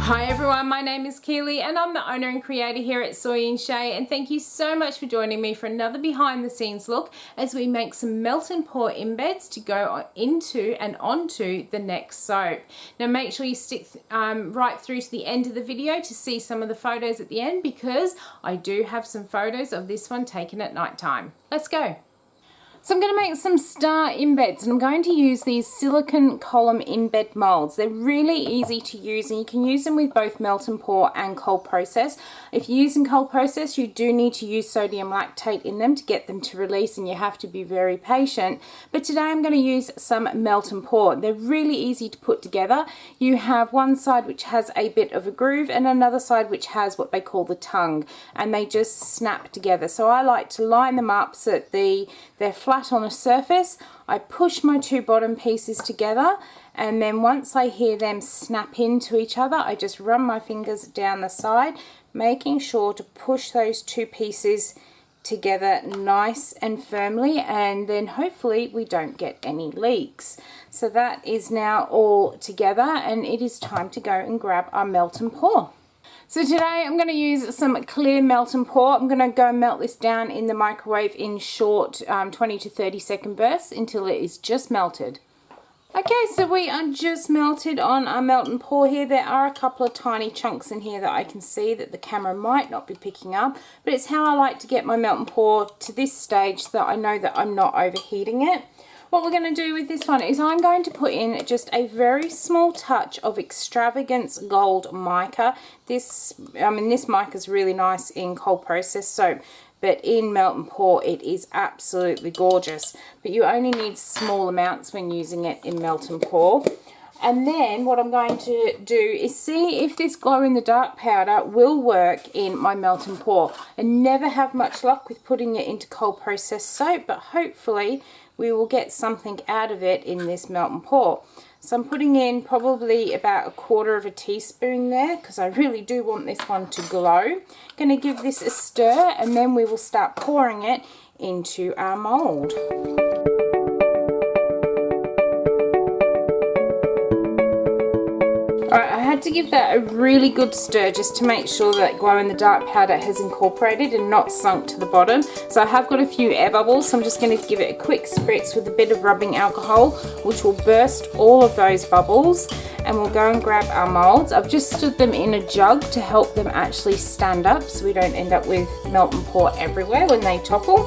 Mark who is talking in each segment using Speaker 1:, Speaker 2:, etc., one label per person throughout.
Speaker 1: Hi everyone, my name is Keely and I'm the owner and creator here at Soy and Shea, and thank you so much for joining me for another behind the scenes look as we make some melt and pour embeds to go into and onto the next soap. Now make sure you stick right through to the end of the video to see some of the photos at the end, because I do have some photos of this one taken at night time. Let's go. So I'm going to make some star embeds, and I'm going to use these silicone column embed molds. They're really easy to use and you can use them with both melt and pour and cold process. If you're using cold process, you do need to use sodium lactate in them to get them to release, and you have to be very patient. But today I'm going to use some melt and pour. They're really easy to put together. You have one side which has a bit of a groove and another side which has what they call the tongue, and they just snap together. So I like to line them up so that they're flat on a surface. I push my two bottom pieces together, and then once I hear them snap into each other, I just run my fingers down the side, making sure to push those two pieces together nice and firmly, and then hopefully we don't get any leaks. So that is now all together, and it is time to go and grab our melt and pour. So today I'm going to use some clear melt and pour. I'm going to go melt this down in the microwave in short 20 to 30 second bursts until it is just melted. Okay, so we are just melted on our melt and pour here. There are a couple of tiny chunks in here that I can see that the camera might not be picking up, but it's how I like to get my melt and pour to this stage so that I know that I'm not overheating it. What we're going to do with this one is I'm going to put in just a very small touch of Extravagance Gold mica. This mica is really nice in cold process soap, but in melt and pour it is absolutely gorgeous. But you only need small amounts when using it in melt and pour. And then what I'm going to do is see if this glow in the dark powder will work in my melt and pour. I never have much luck with putting it into cold process soap, but hopefully we will get something out of it in this melt and pour. So I'm putting in probably about 1/4 teaspoon there, because I really do want this one to glow. Going to give this a stir, and then we will start pouring it into our mold. Alright, I had to give that a really good stir just to make sure that glow in the dark powder has incorporated and not sunk to the bottom. So I have got a few air bubbles, so I'm just going to give it a quick spritz with a bit of rubbing alcohol, which will burst all of those bubbles, and we'll go and grab our molds. I've just stood them in a jug to help them actually stand up so we don't end up with melt and pour everywhere when they topple.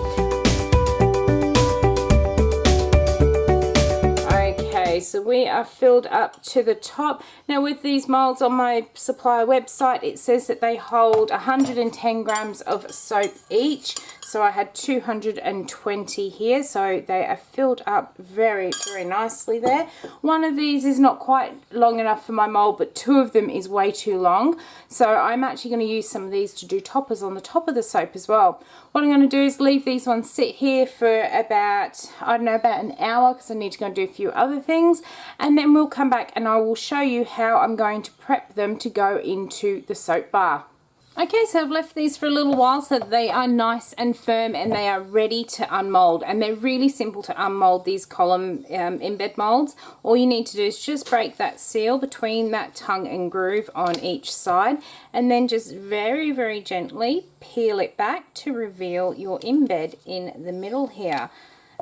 Speaker 1: So we are filled up to the top. Now with these molds on my supplier website, it says that they hold 110 grams of soap each. So I had 220 here, so they are filled up very, very nicely there. One of these is not quite long enough for my mold, but two of them is way too long. So I'm actually going to use some of these to do toppers on the top of the soap as well. What I'm going to do is leave these ones sit here for about, I don't know, about an hour, because I need to go and do a few other things. And then we'll come back and I will show you how I'm going to prep them to go into the soap bar. Okay, so I've left these for a little while so that they are nice and firm and they are ready to unmold. And they're really simple to unmold, these column embed molds. All you need to do is just break that seal between that tongue and groove on each side, and then just very, very gently peel it back to reveal your embed in the middle here.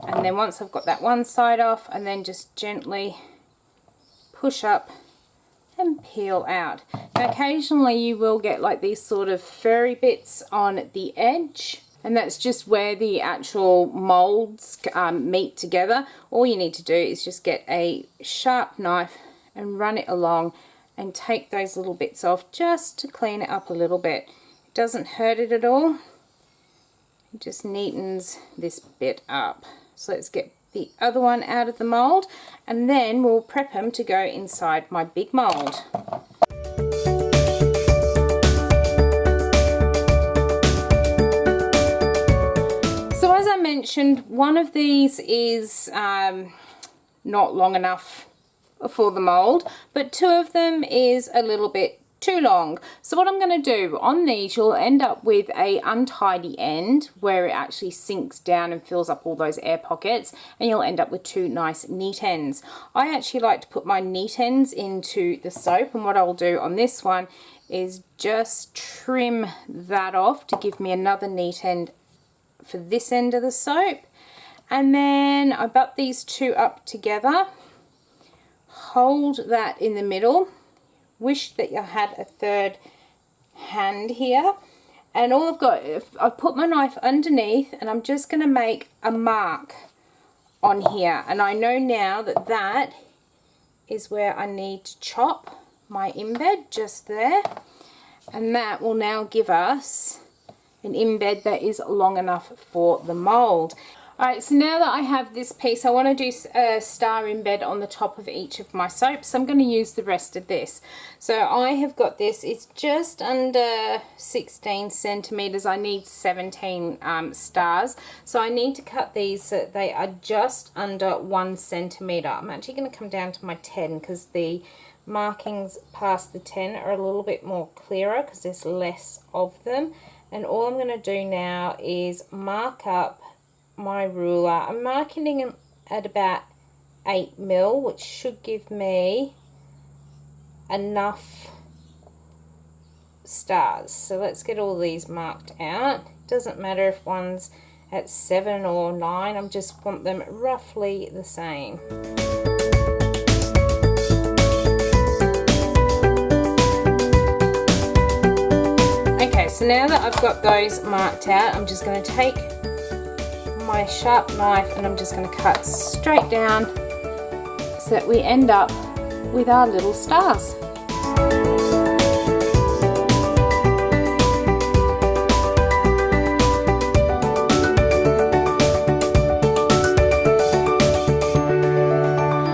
Speaker 1: And then once I've got that one side off, and then just gently push up and peel out. Now occasionally you will get like these sort of furry bits on the edge, and that's just where the actual molds meet together. All you need to do is just get a sharp knife and run it along and take those little bits off just to clean it up a little bit. It doesn't hurt it at all. It just neatens this bit up. So let's get the other one out of the mold, and then we'll prep them to go inside my big mold. So as I mentioned, one of these is not long enough for the mold, but two of them is a little bit too long. So what I'm going to do on these, you'll end up with a untidy end where it actually sinks down and fills up all those air pockets, and you'll end up with two nice neat ends. I actually like to put my neat ends into the soap, and what I'll do on this one is just trim that off to give me another neat end for this end of the soap. And then I butt these two up together, hold that in the middle. Wish that you had a third hand here, and all I've got, I've put my knife underneath, and I'm just going to make a mark on here, and I know now that that is where I need to chop my embed, just there, and that will now give us an embed that is long enough for the mold. Alright, so now that I have this piece, I want to do a star embed on the top of each of my soaps. So I'm going to use the rest of this. So I have got this, it's just under 16 centimeters. I need 17 stars. So I need to cut these so that they are just under 1 centimeter. I'm actually going to come down to my 10 because the markings past the 10 are a little bit more clearer because there's less of them. And all I'm going to do now is mark up my ruler. I'm marking it at about 8 mil, which should give me enough stars. So let's get all these marked out. Doesn't matter if one's at 7 or 9, I just want them roughly the same. Okay, so now that I've got those marked out, I'm just going to take my sharp knife and I'm just going to cut straight down so that we end up with our little stars.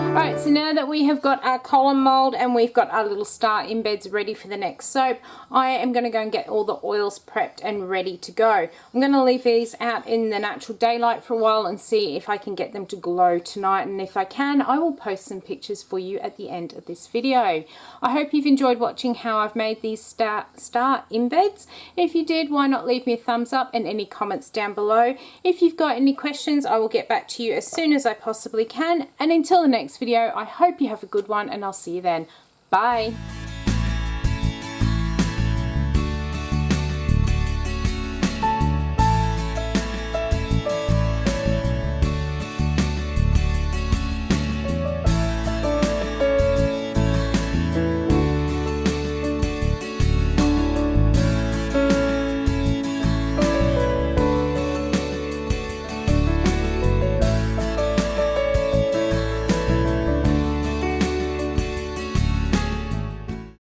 Speaker 1: Alright, so now that we have got our column mold and we've got our little star embeds ready for the next soap, I am going to go and get all the oils prepped and ready to go. I'm going to leave these out in the natural daylight for a while and see if I can get them to glow tonight, and if I can, I will post some pictures for you at the end of this video. I hope you've enjoyed watching how I've made these star embeds. If you did, why not leave me a thumbs up and any comments down below. If you've got any questions, I will get back to you as soon as I possibly can, and until the next video, I hope you have a good one, and I'll see you then. Bye.